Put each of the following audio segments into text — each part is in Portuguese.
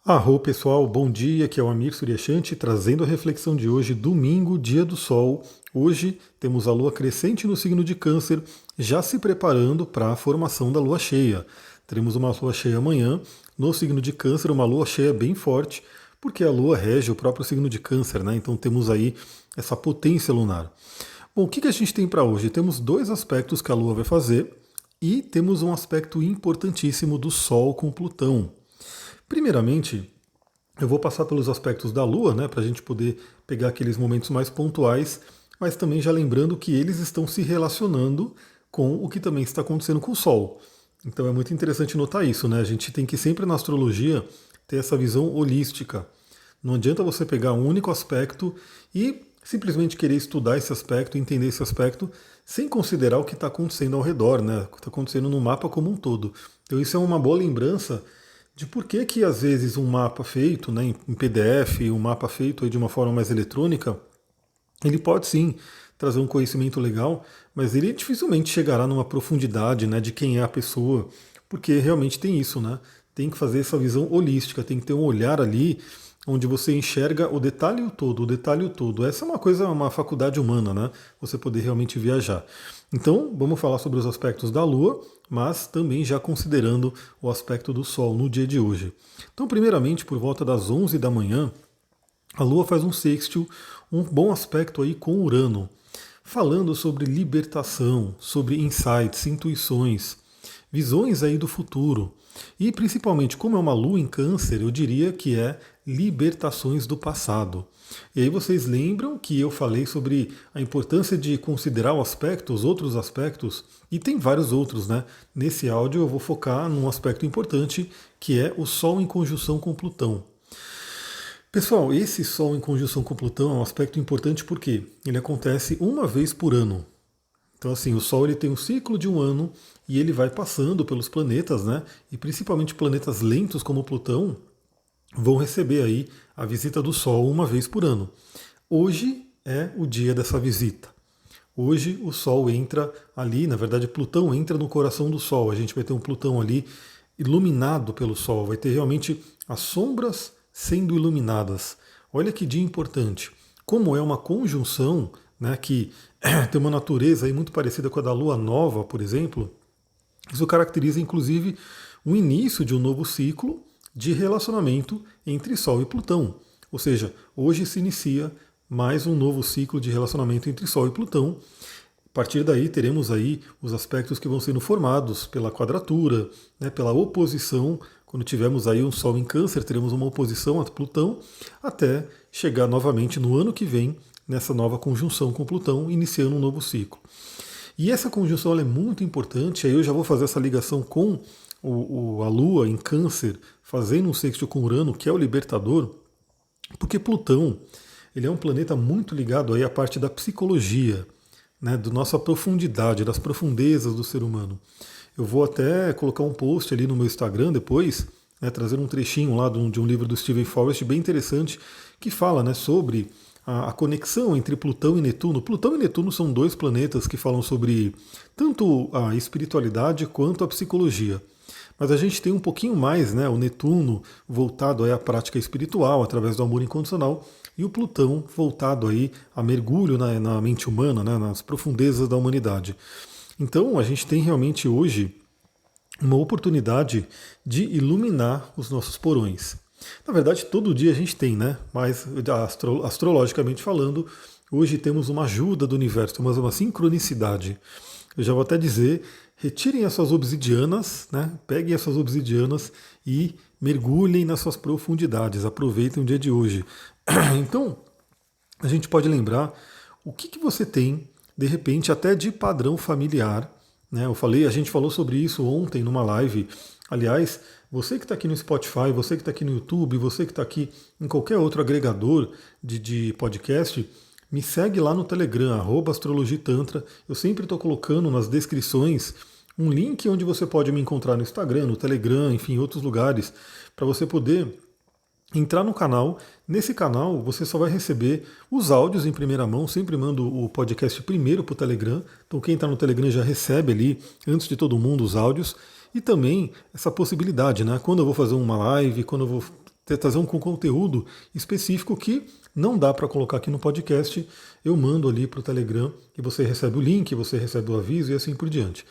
Arro pessoal, bom dia, aqui é o Amir Suryashanti trazendo a reflexão de hoje, domingo, dia do sol. Hoje temos a lua crescente no signo de Câncer, já se preparando para a formação da lua cheia. Teremos uma lua cheia amanhã no signo de Câncer, uma lua cheia bem forte, porque a lua rege o próprio signo de Câncer, né? Então temos aí essa potência lunar. Bom, o que a gente tem para hoje? Temos dois aspectos que a lua vai fazer e temos um aspecto importantíssimo do Sol com Plutão. Primeiramente, eu vou passar pelos aspectos da Lua, né, para a gente poder pegar aqueles momentos mais pontuais, mas também já lembrando que eles estão se relacionando com o que também está acontecendo com o Sol. Então é muito interessante notar isso, né? A gente tem que sempre na astrologia ter essa visão holística. Não adianta você pegar um único aspecto e simplesmente querer estudar esse aspecto, entender esse aspecto, sem considerar o que está acontecendo ao redor, né? O que está acontecendo no mapa como um todo. Então isso é uma boa lembrança de por que que às vezes um mapa feito, né, em PDF, um mapa feito aí de uma forma mais eletrônica, ele pode sim trazer um conhecimento legal, mas ele dificilmente chegará numa profundidade, né, de quem é a pessoa, porque realmente tem isso, né? Tem que fazer essa visão holística, tem que ter um olhar ali onde você enxerga o detalhe e o todo, o detalhe e o todo. Essa é uma coisa, uma faculdade humana, né? Você poder realmente viajar. Então, vamos falar sobre os aspectos da Lua, mas também já considerando o aspecto do Sol no dia de hoje. Então, primeiramente, por volta das 11 da manhã, a Lua faz um sextil, um bom aspecto aí com Urano, falando sobre libertação, sobre insights, intuições, visões aí do futuro. E principalmente, como é uma lua em Câncer, eu diria que é libertações do passado. E aí vocês lembram que eu falei sobre a importância de considerar o aspecto, os outros aspectos, e tem vários outros, né? Nesse áudio eu vou focar num aspecto importante, que é o Sol em conjunção com Plutão. Pessoal, esse Sol em conjunção com Plutão é um aspecto importante porque ele acontece uma vez por ano. Então, assim, o Sol ele tem um ciclo de um ano e ele vai passando pelos planetas, né? E principalmente planetas lentos como Plutão vão receber aí a visita do Sol uma vez por ano. Hoje é o dia dessa visita. Hoje o Sol entra ali, na verdade Plutão entra no coração do Sol. A gente vai ter um Plutão ali iluminado pelo Sol, vai ter realmente as sombras sendo iluminadas. Olha que dia importante. Como é uma conjunção, né, que tem uma natureza aí muito parecida com a da Lua Nova, por exemplo, isso caracteriza inclusive o início de um novo ciclo de relacionamento entre Sol e Plutão. Ou seja, hoje se inicia mais um novo ciclo de relacionamento entre Sol e Plutão. A partir daí teremos aí os aspectos que vão sendo formados pela quadratura, né, pela oposição. Quando tivermos aí um Sol em Câncer, teremos uma oposição a Plutão, até chegar novamente no ano que vem nessa nova conjunção com Plutão, iniciando um novo ciclo. E essa conjunção ela é muito importante, aí eu já vou fazer essa ligação com a Lua em Câncer, fazendo um sexto com Urano, que é o libertador, porque Plutão ele é um planeta muito ligado aí à parte da psicologia, né, da nossa profundidade, das profundezas do ser humano. Eu vou até colocar um post ali no meu Instagram depois, né, trazer um trechinho lá de um livro do Stephen Forrest bem interessante, que fala, né, sobre a conexão entre Plutão e Netuno. Plutão e Netuno são dois planetas que falam sobre tanto a espiritualidade quanto a psicologia. Mas a gente tem um pouquinho mais, né, o Netuno voltado aí à prática espiritual, através do amor incondicional, e o Plutão voltado aí a mergulho na mente humana, né, nas profundezas da humanidade. Então a gente tem realmente hoje uma oportunidade de iluminar os nossos porões. Na verdade, todo dia a gente tem, né? Mas astrologicamente falando, hoje temos uma ajuda do universo, temos uma sincronicidade. Eu já vou até dizer, retirem as suas obsidianas, né? Peguem as suas obsidianas e mergulhem nas suas profundidades. Aproveitem o dia de hoje. Então, a gente pode lembrar o que você tem, de repente, até de padrão familiar. Né? A gente falou sobre isso ontem numa live. Aliás, você que está aqui no Spotify, você que está aqui no YouTube, você que está aqui em qualquer outro agregador de podcast, me segue lá no Telegram, @astrologitantra. Eu sempre estou colocando nas descrições um link onde você pode me encontrar no Instagram, no Telegram, enfim, em outros lugares, para você poder entrar no canal. Nesse canal você só vai receber os áudios em primeira mão, sempre mando o podcast primeiro para o Telegram, então quem está no Telegram já recebe ali, antes de todo mundo, os áudios, e também essa possibilidade, né? Quando eu vou fazer uma live, quando eu vou trazer um conteúdo específico que não dá para colocar aqui no podcast, eu mando ali para o Telegram e você recebe o link, você recebe o aviso e assim por diante.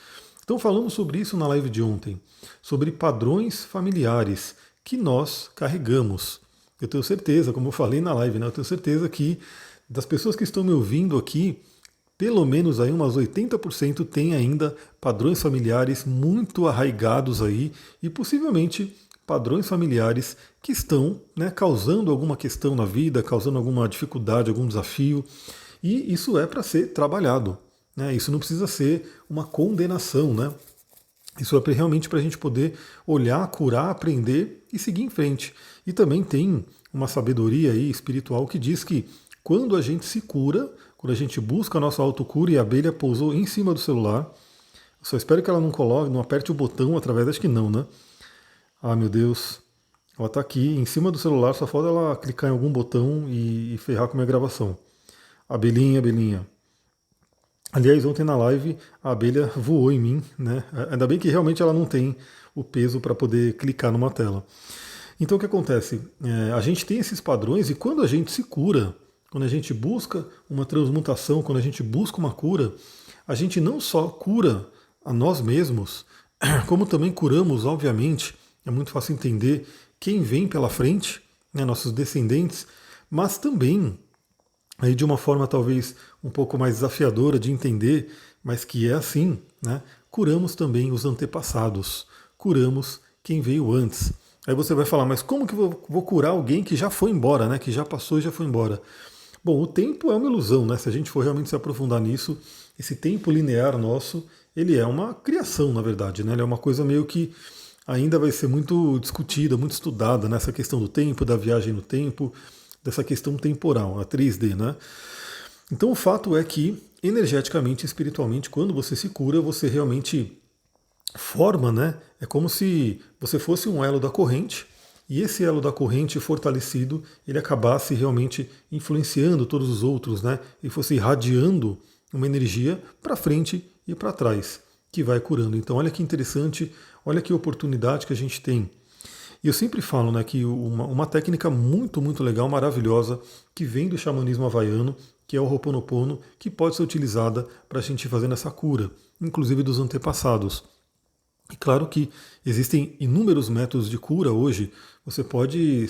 Então falamos sobre isso na live de ontem, sobre padrões familiares que nós carregamos. Eu tenho certeza, como eu falei na live, né, eu tenho certeza que das pessoas que estão me ouvindo aqui, pelo menos aí umas 80% tem ainda padrões familiares muito arraigados aí e possivelmente padrões familiares que estão, né, causando alguma questão na vida, causando alguma dificuldade, algum desafio. E isso é para ser trabalhado. Né? Isso não precisa ser uma condenação. Né? Isso é realmente para a gente poder olhar, curar, aprender e seguir em frente. E também tem uma sabedoria aí espiritual que diz que quando a gente se cura, quando a gente busca a nossa autocura e a abelha pousou em cima do celular, eu só espero que ela não coloque, não aperte o botão através, acho que não, né? Ah, meu Deus, ela está aqui em cima do celular, só falta ela clicar em algum botão e ferrar com a minha gravação. Abelhinha, abelhinha. Aliás, ontem na live a abelha voou em mim, né? Ainda bem que realmente ela não tem o peso para poder clicar numa tela. Então o que acontece? A gente tem esses padrões e quando a gente se cura, quando a gente busca uma transmutação, quando a gente busca uma cura, a gente não só cura a nós mesmos, como também curamos, obviamente, é muito fácil entender quem vem pela frente, né, nossos descendentes, mas também, aí de uma forma talvez um pouco mais desafiadora de entender, mas que é assim, né, curamos também os antepassados, curamos quem veio antes. Aí você vai falar, mas como que eu vou curar alguém que já foi embora, né, que já passou e já foi embora? Bom, o tempo é uma ilusão, né? Se a gente for realmente se aprofundar nisso, esse tempo linear nosso, ele é uma criação, na verdade, né? Ele é uma coisa meio que ainda vai ser muito discutida, muito estudada nessa questão do tempo, da viagem no tempo, dessa questão temporal, a 3D, né? Então o fato é que, energeticamente, espiritualmente, quando você se cura, você realmente forma, né? É como se você fosse um elo da corrente, e esse elo da corrente fortalecido, ele acabasse realmente influenciando todos os outros, né? E fosse irradiando uma energia para frente e para trás, que vai curando. Então olha que interessante, olha que oportunidade que a gente tem. E eu sempre falo, né, que uma técnica muito, muito legal, maravilhosa, que vem do xamanismo havaiano, que é o Ho'oponopono, que pode ser utilizada para a gente fazer essa cura, inclusive dos antepassados. E claro que existem inúmeros métodos de cura hoje. Você pode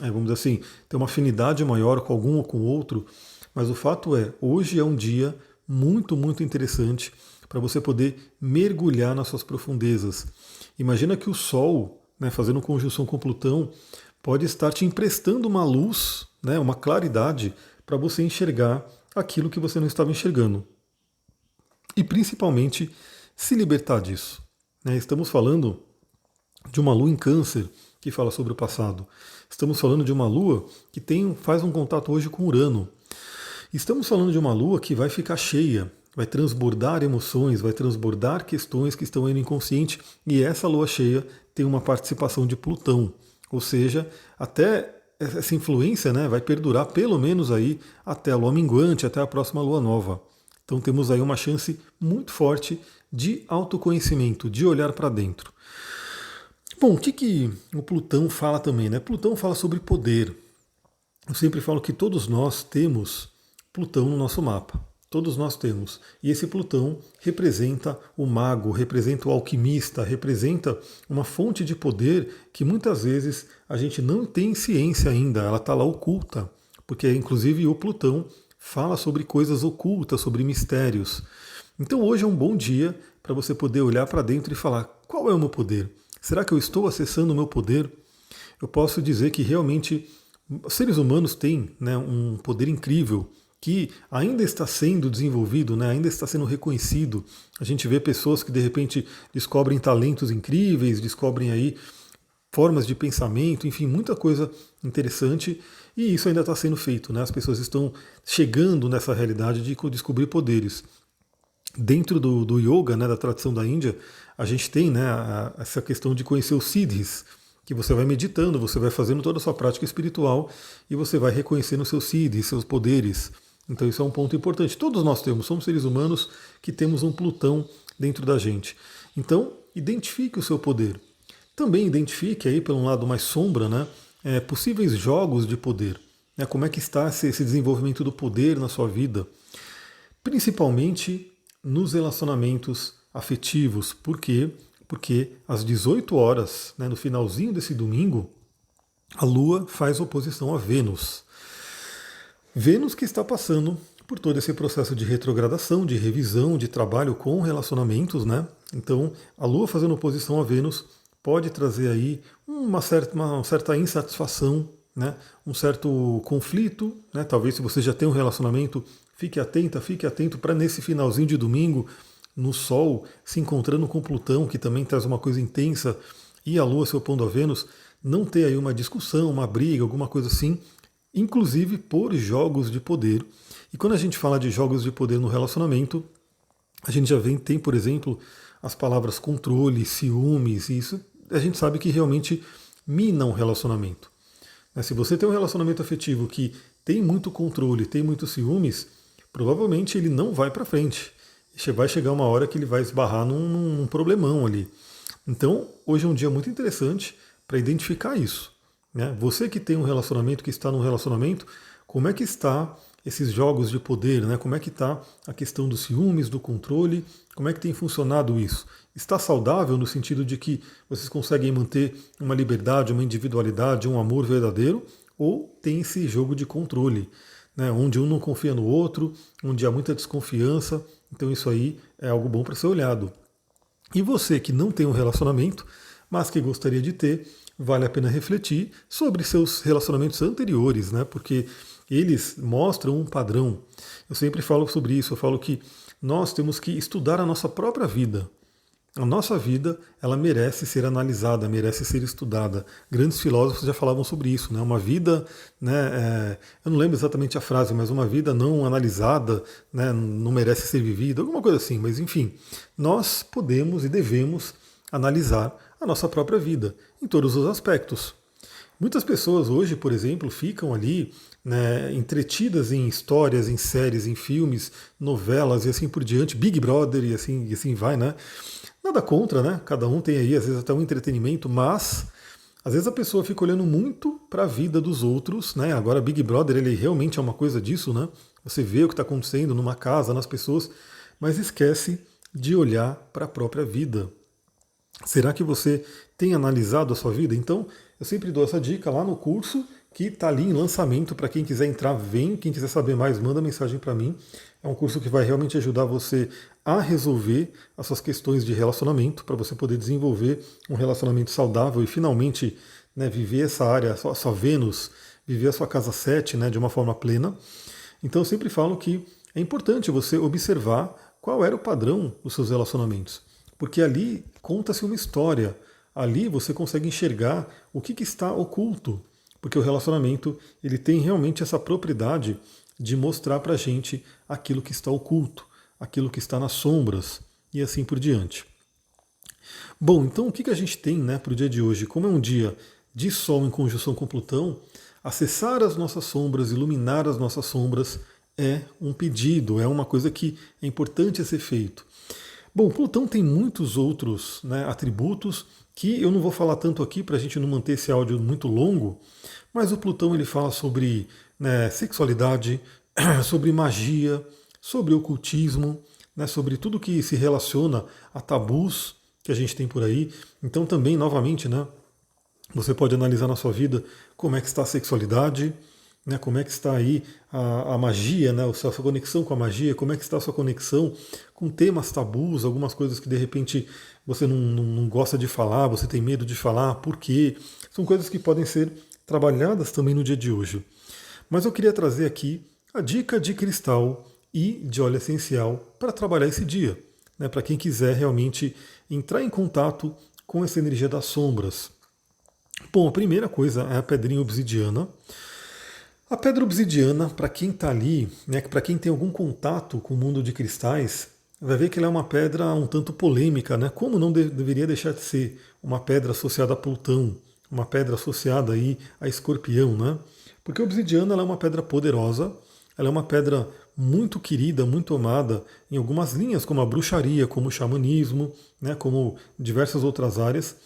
vamos dizer assim, ter uma afinidade maior com algum ou com outro, mas o fato é, hoje é um dia muito, muito interessante para você poder mergulhar nas suas profundezas. Imagina que o Sol, né, fazendo conjunção com Plutão, pode estar te emprestando uma luz, né, uma claridade para você enxergar aquilo que você não estava enxergando. E principalmente se libertar disso. Estamos falando de uma lua em Câncer que fala sobre o passado. Estamos falando de uma lua que faz um contato hoje com Urano. Estamos falando de uma lua que vai ficar cheia, vai transbordar emoções, vai transbordar questões que estão aí no inconsciente, e essa lua cheia tem uma participação de Plutão. Ou seja, até essa influência, né, vai perdurar pelo menos aí até a lua minguante, até a próxima lua nova. Então temos aí uma chance muito forte de autoconhecimento, de olhar para dentro. Bom, o que o Plutão fala também? Né? Plutão fala sobre poder. Eu sempre falo que todos nós temos Plutão no nosso mapa. Todos nós temos. E esse Plutão representa o mago, representa o alquimista, representa uma fonte de poder que muitas vezes a gente não tem ciência ainda, ela está lá oculta. Porque inclusive o Plutão fala sobre coisas ocultas, sobre mistérios. Então hoje é um bom dia para você poder olhar para dentro e falar: qual é o meu poder? Será que eu estou acessando o meu poder? Eu posso dizer que realmente os seres humanos têm, né, um poder incrível que ainda está sendo desenvolvido, né, ainda está sendo reconhecido. A gente vê pessoas que de repente descobrem talentos incríveis, descobrem aí formas de pensamento, enfim, muita coisa interessante, e isso ainda está sendo feito, né? As pessoas estão chegando nessa realidade de descobrir poderes. Dentro do yoga, né, da tradição da Índia, a gente tem, né, essa questão de conhecer os siddhis, que você vai meditando, você vai fazendo toda a sua prática espiritual e você vai reconhecendo seus siddhis, seus poderes. Então isso é um ponto importante. Todos nós somos seres humanos que temos um Plutão dentro da gente. Então, identifique o seu poder. Também identifique aí, pelo lado mais sombra, né, possíveis jogos de poder. Né? Como é que está esse desenvolvimento do poder na sua vida? Principalmente nos relacionamentos afetivos. Por quê? Porque às 18 horas, né, no finalzinho desse domingo, a Lua faz oposição a Vênus. Vênus que está passando por todo esse processo de retrogradação, de revisão, de trabalho com relacionamentos, né? Então, a Lua fazendo oposição a Vênus pode trazer aí uma certa insatisfação, né? Um certo conflito, né? Talvez se você já tem um relacionamento, fique atento para nesse finalzinho de domingo, no Sol, se encontrando com Plutão, que também traz uma coisa intensa, e a Lua se opondo a Vênus, não ter aí uma discussão, uma briga, alguma coisa assim, inclusive por jogos de poder. E quando a gente fala de jogos de poder no relacionamento, a gente já tem, por exemplo, as palavras controle, ciúmes, e isso a gente sabe que realmente mina um relacionamento. Se você tem um relacionamento afetivo que tem muito controle, tem muito ciúmes, provavelmente ele não vai para frente. Vai chegar uma hora que ele vai esbarrar num problemão ali. Então, hoje é um dia muito interessante para identificar isso. Né? Você que tem um relacionamento, que está num relacionamento, como é que está esses jogos de poder, né? Como é que está a questão dos ciúmes, do controle, como é que tem funcionado isso? Está saudável no sentido de que vocês conseguem manter uma liberdade, uma individualidade, um amor verdadeiro, ou tem esse jogo de controle, né? Onde um não confia no outro, onde há muita desconfiança, então isso aí é algo bom para ser olhado. E você que não tem um relacionamento, mas que gostaria de ter, vale a pena refletir sobre seus relacionamentos anteriores, né? Porque eles mostram um padrão. Eu sempre falo sobre isso, eu falo que nós temos que estudar a nossa própria vida. A nossa vida, ela merece ser analisada, merece ser estudada. Grandes filósofos já falavam sobre isso, né? Uma vida, né, eu não lembro exatamente a frase, mas uma vida não analisada, né, não merece ser vivida, alguma coisa assim. Mas enfim, nós podemos e devemos analisar a nossa própria vida, em todos os aspectos. Muitas pessoas hoje, por exemplo, ficam ali, né, entretidas em histórias, em séries, em filmes, novelas e assim por diante, Big Brother e assim vai, né? Nada contra, né? Cada um tem aí, às vezes, até um entretenimento, mas às vezes a pessoa fica olhando muito para a vida dos outros, né? Agora, Big Brother, ele realmente é uma coisa disso, né? Você vê o que está acontecendo numa casa, nas pessoas, mas esquece de olhar para a própria vida. Será que você tem analisado a sua vida? Então, eu sempre dou essa dica lá no curso, que está ali em lançamento. Para quem quiser entrar, vem. Quem quiser saber mais, manda mensagem para mim. É um curso que vai realmente ajudar você a resolver as suas questões de relacionamento, para você poder desenvolver um relacionamento saudável e finalmente, né, viver essa área, a sua Vênus, viver a sua casa 7, né, de uma forma plena. Então eu sempre falo que é importante você observar qual era o padrão dos seus relacionamentos. Porque ali conta-se uma história. Ali você consegue enxergar o que está oculto. Porque o relacionamento, ele tem realmente essa propriedade de mostrar para a gente aquilo que está oculto, aquilo que está nas sombras e assim por diante. Bom, então o que a gente tem, né, para o dia de hoje? Como é um dia de Sol em conjunção com Plutão, acessar as nossas sombras, iluminar as nossas sombras é um pedido, é uma coisa que é importante a ser feito. Bom, Plutão tem muitos outros, né, atributos que eu não vou falar tanto aqui para a gente não manter esse áudio muito longo, mas o Plutão ele fala sobre, né, sexualidade, sobre magia, sobre ocultismo, né, sobre tudo que se relaciona a tabus que a gente tem por aí. Então também, novamente, né, você pode analisar na sua vida como é que está a sexualidade, né, como é que está aí a magia, né, a sua conexão com a magia, como é que está a sua conexão com temas tabus, algumas coisas que de repente você não gosta de falar, você tem medo de falar, por quê? São coisas que podem ser trabalhadas também no dia de hoje. Mas eu queria trazer aqui a dica de cristal e de óleo essencial para trabalhar esse dia, né, para quem quiser realmente entrar em contato com essa energia das sombras. Bom, a primeira coisa é a pedrinha obsidiana. A pedra obsidiana, para quem está ali, né, para quem tem algum contato com o mundo de cristais, vai ver que ela é uma pedra um tanto polêmica, né? Como não deveria deixar de ser uma pedra associada a Plutão, uma pedra associada aí a Escorpião, né? Porque a obsidiana ela é uma pedra poderosa, ela é uma pedra muito querida, muito amada em algumas linhas, como a bruxaria, como o xamanismo, né, como diversas outras áreas,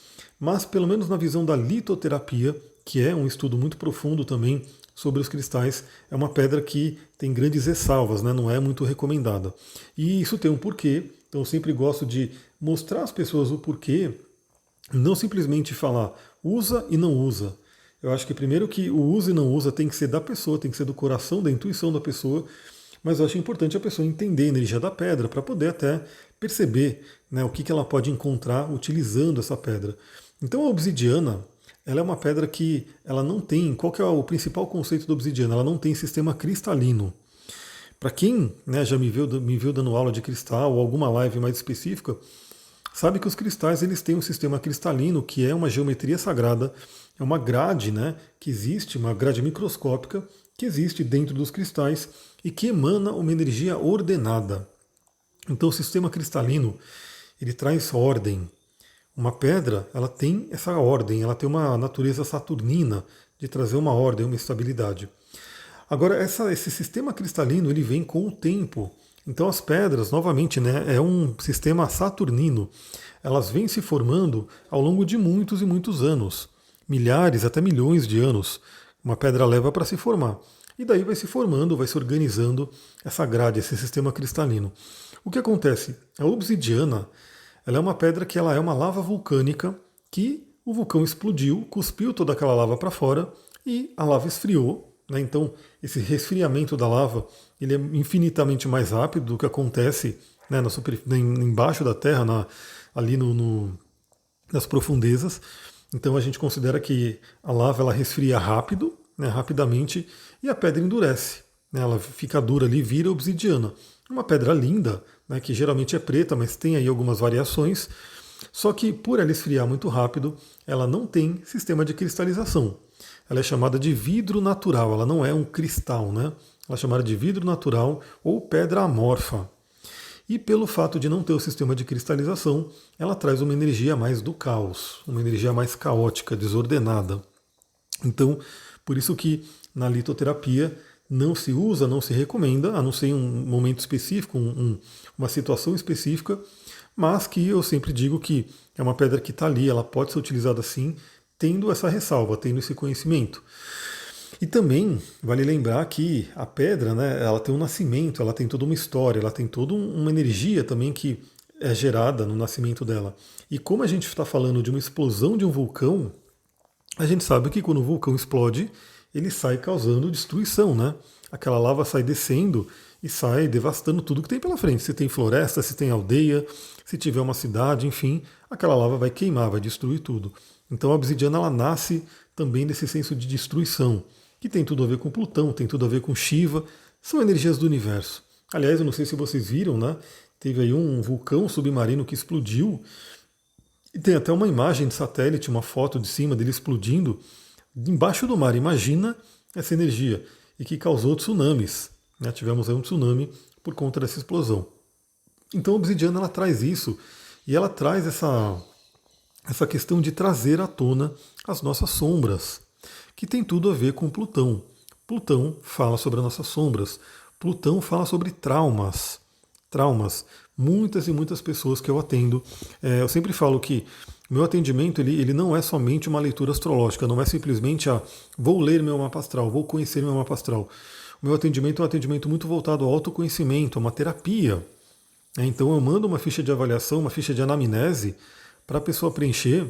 mas pelo menos na visão da litoterapia, que é um estudo muito profundo também sobre os cristais, é uma pedra que tem grandes ressalvas, né? Não é muito recomendada. E isso tem um porquê, então eu sempre gosto de mostrar às pessoas o porquê, não simplesmente falar usa e não usa. Eu acho que primeiro que o usa e não usa tem que ser da pessoa, tem que ser do coração, da intuição da pessoa, mas eu acho importante a pessoa entender a energia da pedra para poder até perceber, né, o que ela pode encontrar utilizando essa pedra. Então a obsidiana, ela é uma pedra que ela não tem, qual que é o principal conceito da obsidiana? Ela não tem sistema cristalino. Para quem, né, já me viu dando aula de cristal ou alguma live mais específica, sabe que os cristais eles têm um sistema cristalino que é uma geometria sagrada, é uma grade, né, que existe, uma grade microscópica que existe dentro dos cristais e que emana uma energia ordenada. Então o sistema cristalino ele traz ordem. Uma pedra ela tem essa ordem, ela tem uma natureza saturnina de trazer uma ordem, uma estabilidade. Agora esse sistema cristalino ele vem com o tempo. Então as pedras, novamente, né, é um sistema saturnino. Elas vêm se formando ao longo de muitos e muitos anos, milhares até milhões de anos. Uma pedra leva para se formar. E daí vai se formando, vai se organizando essa grade, esse sistema cristalino. O que acontece? A obsidiana, ela é uma pedra que ela é uma lava vulcânica que o vulcão explodiu, cuspiu toda aquela lava para fora e a lava esfriou. Né? Então, esse resfriamento da lava ele é infinitamente mais rápido do que acontece, né, embaixo da Terra, ali nas profundezas. Então, a gente considera que a lava ela resfria rápido, né, rapidamente, e a pedra endurece. Né? Ela fica dura ali, vira obsidiana. Uma pedra linda, né, que geralmente é preta, mas tem aí algumas variações. Só que por ela esfriar muito rápido, ela não tem sistema de cristalização. Ela é chamada de vidro natural, ela não é um cristal, né? Ela é chamada de vidro natural ou pedra amorfa. E pelo fato de não ter o sistema de cristalização, ela traz uma energia mais do caos, uma energia mais caótica, desordenada. Então, por isso que na litoterapia não se usa, não se recomenda, a não ser em um momento específico, uma situação específica, mas que eu sempre digo que é uma pedra que está ali, ela pode ser utilizada assim, tendo essa ressalva, tendo esse conhecimento. E também vale lembrar que a pedra, né, ela tem um nascimento, ela tem toda uma história, ela tem toda uma energia também que é gerada no nascimento dela. E como a gente está falando de uma explosão de um vulcão, a gente sabe que quando o vulcão explode, ele sai causando destruição, né? Aquela lava sai descendo e sai devastando tudo que tem pela frente. Se tem floresta, se tem aldeia, se tiver uma cidade, enfim, aquela lava vai queimar, vai destruir tudo. Então a obsidiana ela nasce também desse senso de destruição, que tem tudo a ver com Plutão, tem tudo a ver com Shiva, são energias do universo. Aliás, eu não sei se vocês viram, né? Teve aí um vulcão submarino que explodiu, e tem até uma imagem de satélite, uma foto de cima dele explodindo embaixo do mar. Imagina essa energia, e que causou tsunamis. Né? Tivemos aí um tsunami por conta dessa explosão. Então a obsidiana ela traz isso, e ela traz essa questão de trazer à tona as nossas sombras, que tem tudo a ver com Plutão. Plutão fala sobre as nossas sombras. Plutão fala sobre traumas. Traumas. Muitas e muitas pessoas que eu atendo. Eu sempre falo que o meu atendimento ele não é somente uma leitura astrológica, não é simplesmente vou ler meu mapa astral, vou conhecer meu mapa astral. O meu atendimento é um atendimento muito voltado ao autoconhecimento, a uma terapia. Então eu mando uma ficha de avaliação, uma ficha de anamnese para a pessoa preencher.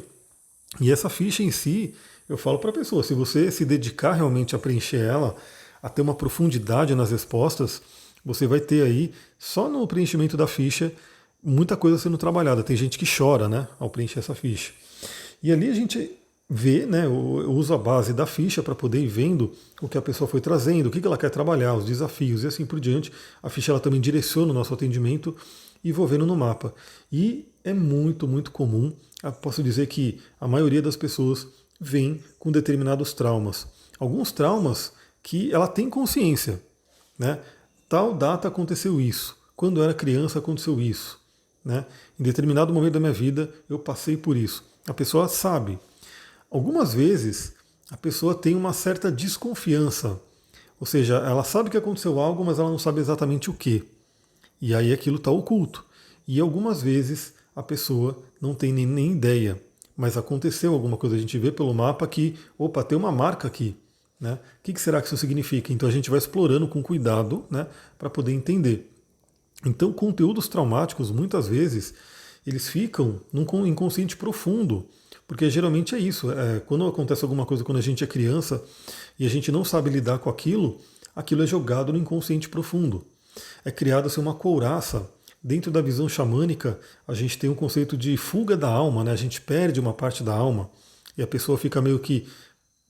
E essa ficha em si, eu falo para a pessoa, se você se dedicar realmente a preencher ela, a ter uma profundidade nas respostas, você vai ter aí, só no preenchimento da ficha, muita coisa sendo trabalhada. Tem gente que chora, né, ao preencher essa ficha. E ali a gente vê, né, eu uso a base da ficha para poder ir vendo o que a pessoa foi trazendo, o que ela quer trabalhar, os desafios e assim por diante. A ficha ela também direciona o nosso atendimento e vou vendo no mapa. E é muito, muito comum, eu posso dizer que a maioria das pessoas vem com determinados traumas. Alguns traumas que ela tem consciência, né? Tal data aconteceu isso, quando eu era criança aconteceu isso, né? Em determinado momento da minha vida eu passei por isso. A pessoa sabe. Algumas vezes a pessoa tem uma certa desconfiança, ou seja, ela sabe que aconteceu algo, mas ela não sabe exatamente o que. E aí aquilo está oculto. E algumas vezes a pessoa não tem nem ideia. mas aconteceu alguma coisa, a gente vê pelo mapa que, opa, tem uma marca aqui. Né? O que será que isso significa? Então a gente vai explorando com cuidado, né, para poder entender. Então, conteúdos traumáticos, muitas vezes, eles ficam num inconsciente profundo, porque geralmente é isso. Quando acontece alguma coisa quando a gente é criança e a gente não sabe lidar com aquilo, aquilo é jogado no inconsciente profundo. É criada assim, uma couraça. Dentro da visão xamânica, a gente tem um conceito de fuga da alma, né? A gente perde uma parte da alma e a pessoa fica meio que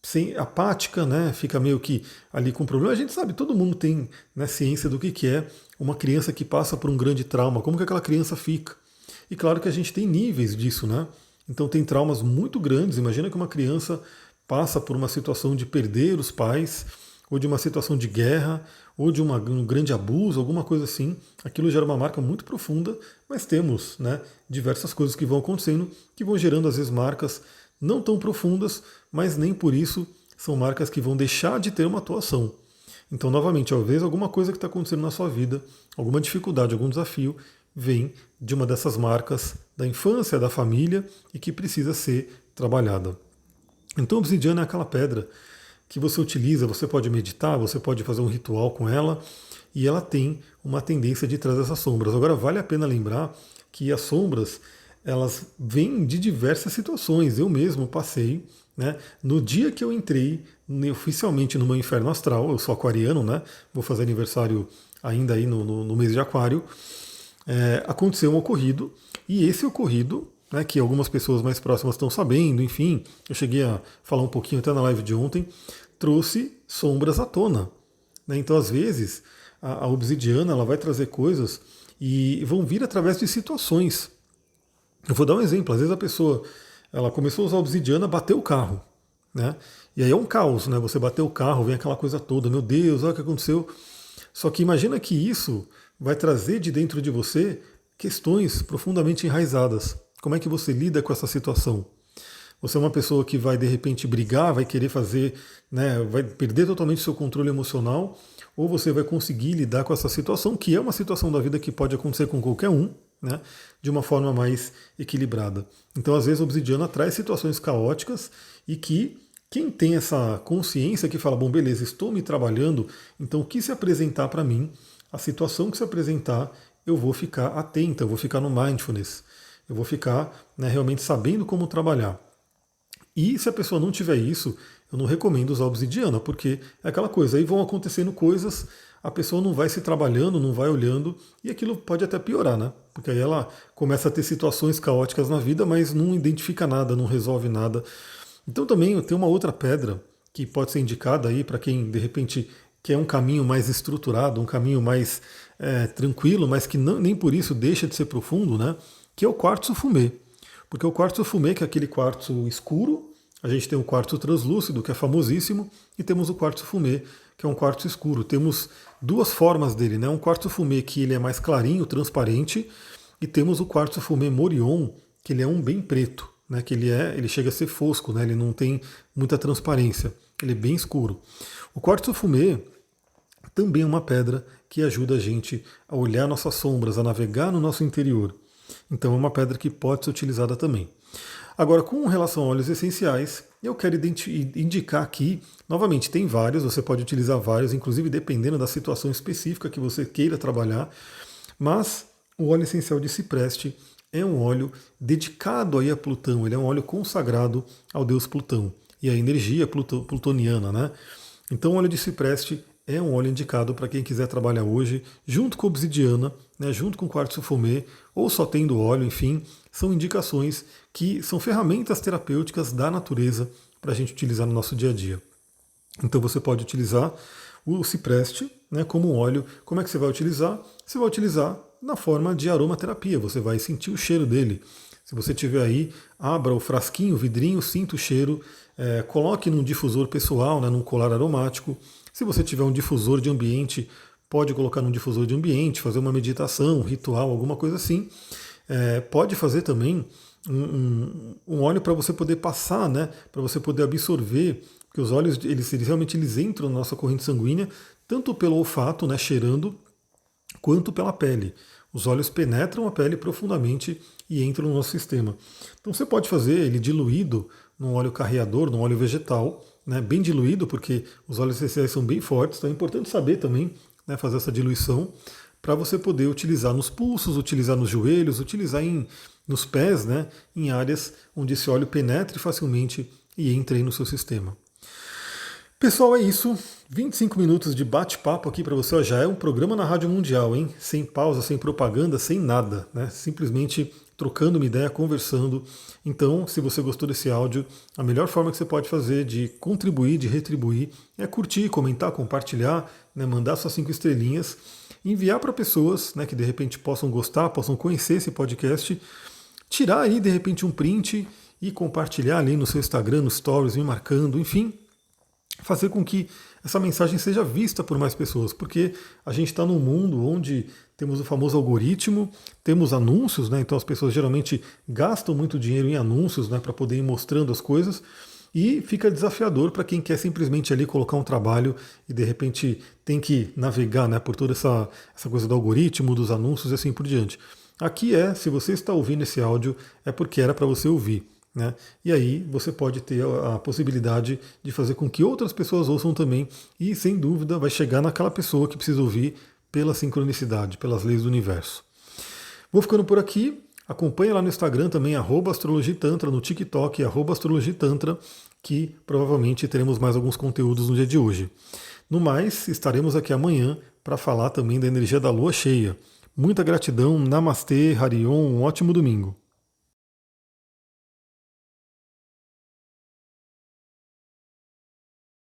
sem apática, né? Fica meio que ali com problema. A gente sabe, todo mundo tem, né, ciência do que é uma criança que passa por um grande trauma, como que aquela criança fica. E claro que a gente tem níveis disso, né? Então tem traumas muito grandes. Imagina que uma criança passa por uma situação de perder os pais, ou de uma situação de guerra, ou de um grande abuso, alguma coisa assim. Aquilo gera uma marca muito profunda, mas temos, né, diversas coisas que vão acontecendo, que vão gerando às vezes marcas não tão profundas, mas nem por isso são marcas que vão deixar de ter uma atuação. Então, novamente, talvez alguma coisa que está acontecendo na sua vida, alguma dificuldade, algum desafio, vem de uma dessas marcas da infância, da família e que precisa ser trabalhada. Então, obsidiana é aquela pedra que você utiliza, você pode meditar, você pode fazer um ritual com ela e ela tem uma tendência de trazer essas sombras. Agora, vale a pena lembrar que as sombras, elas vêm de diversas situações. Eu mesmo passei, né, no dia que eu entrei oficialmente no meu inferno astral, eu sou aquariano, né, vou fazer aniversário ainda aí no mês de aquário, aconteceu um ocorrido, e esse ocorrido, né, que algumas pessoas mais próximas estão sabendo, enfim, eu cheguei a falar um pouquinho até na live de ontem, trouxe sombras à tona. Né? Então, às vezes, a obsidiana ela vai trazer coisas e vão vir através de situações. Eu vou dar um exemplo, às vezes a pessoa ela começou a usar obsidiana, bateu o carro. Né? E aí é um caos, né? Você bateu o carro, vem aquela coisa toda, meu Deus, olha o que aconteceu. Só que imagina que isso vai trazer de dentro de você questões profundamente enraizadas. Como é que você lida com essa situação? Você é uma pessoa que vai de repente brigar, vai querer fazer, né, vai perder totalmente o seu controle emocional, ou você vai conseguir lidar com essa situação, que é uma situação da vida que pode acontecer com qualquer um, né, de uma forma mais equilibrada. Então, às vezes, a obsidiana traz situações caóticas e que quem tem essa consciência que fala, bom, beleza, estou me trabalhando, então o que se apresentar para mim, a situação que se apresentar, eu vou ficar atenta, eu vou ficar no mindfulness, eu vou ficar, né, realmente sabendo como trabalhar. E se a pessoa não tiver isso, eu não recomendo usar obsidiana, porque é aquela coisa, aí vão acontecendo coisas, a pessoa não vai se trabalhando, não vai olhando, e aquilo pode até piorar, né? Porque aí ela começa a ter situações caóticas na vida, mas não identifica nada, não resolve nada. Então também tem uma outra pedra que pode ser indicada aí para quem de repente quer um caminho mais estruturado, um caminho mais tranquilo, mas que não, nem por isso deixa de ser profundo, né? Que é o quartzo fumê. Porque o quartzo fumê, que é aquele quartzo escuro, a gente tem o quartzo translúcido, que é famosíssimo, e temos o quartzo fumê, que é um quartzo escuro. Temos duas formas dele, né? Um quartzo fumê que ele é mais clarinho, transparente, e temos o quartzo fumê Morion, que ele é um bem preto, né? Que ele chega a ser fosco, né? Ele não tem muita transparência, ele é bem escuro. O quartzo fumê também é uma pedra que ajuda a gente a olhar nossas sombras, a navegar no nosso interior. Então é uma pedra que pode ser utilizada também. Agora, com relação a óleos essenciais, eu quero indicar aqui, novamente, tem vários, você pode utilizar vários, inclusive dependendo da situação específica que você queira trabalhar, mas o óleo essencial de cipreste é um óleo dedicado aí a Plutão, ele é um óleo consagrado ao deus Plutão e à energia plutoniana, né? Então o óleo de cipreste é um óleo indicado para quem quiser trabalhar hoje, junto com obsidiana, né, junto com quartzo fumê, ou só tendo óleo, enfim, são indicações que são ferramentas terapêuticas da natureza para a gente utilizar no nosso dia a dia. Então você pode utilizar o cipreste, né, como um óleo. Como é que você vai utilizar? Você vai utilizar na forma de aromaterapia, você vai sentir o cheiro dele. Se você tiver aí, abra o frasquinho, o vidrinho, sinta o cheiro, coloque num difusor pessoal, né, num colar aromático. Se você tiver um difusor de ambiente, pode colocar num difusor de ambiente, fazer uma meditação, um ritual, alguma coisa assim. Pode fazer também um óleo para você poder passar, né, para você poder absorver, porque os óleos eles realmente entram na nossa corrente sanguínea, tanto pelo olfato, né, cheirando, quanto pela pele. Os óleos penetram a pele profundamente e entram no nosso sistema. Então você pode fazer ele diluído num óleo carreador, num óleo vegetal, né, bem diluído, porque os óleos essenciais são bem fortes, então é importante saber também, né, fazer essa diluição para você poder utilizar nos pulsos, utilizar nos joelhos, utilizar nos pés, né, em áreas onde esse óleo penetre facilmente e entre aí no seu sistema. Pessoal, é isso. 25 minutos de bate-papo aqui para você. Ó, já é um programa na Rádio Mundial, hein? Sem pausa, sem propaganda, sem nada, né? Simplesmente trocando uma ideia, conversando. Então, se você gostou desse áudio, a melhor forma que você pode fazer de contribuir, de retribuir, é curtir, comentar, compartilhar, né? Mandar suas 5 estrelinhas, enviar para pessoas, né, que de repente possam gostar, possam conhecer esse podcast, tirar aí de repente um print e compartilhar ali no seu Instagram, nos stories, me marcando, enfim, fazer com que essa mensagem seja vista por mais pessoas, porque a gente está num mundo onde temos o famoso algoritmo, temos anúncios, né? Então as pessoas geralmente gastam muito dinheiro em anúncios, né, para poder ir mostrando as coisas, e fica desafiador para quem quer simplesmente ali colocar um trabalho e de repente tem que navegar, né, por toda essa coisa do algoritmo, dos anúncios e assim por diante. Aqui se você está ouvindo esse áudio, é porque era para você ouvir. Né? E aí você pode ter a possibilidade de fazer com que outras pessoas ouçam também e, sem dúvida, vai chegar naquela pessoa que precisa ouvir pela sincronicidade, pelas leis do universo. Vou ficando por aqui. Acompanhe lá no Instagram também, @astrologitantra, no TikTok, @astrologitantra, que provavelmente teremos mais alguns conteúdos no dia de hoje. No mais, estaremos aqui amanhã para falar também da energia da lua cheia. Muita gratidão, Namastê, Harion, um ótimo domingo.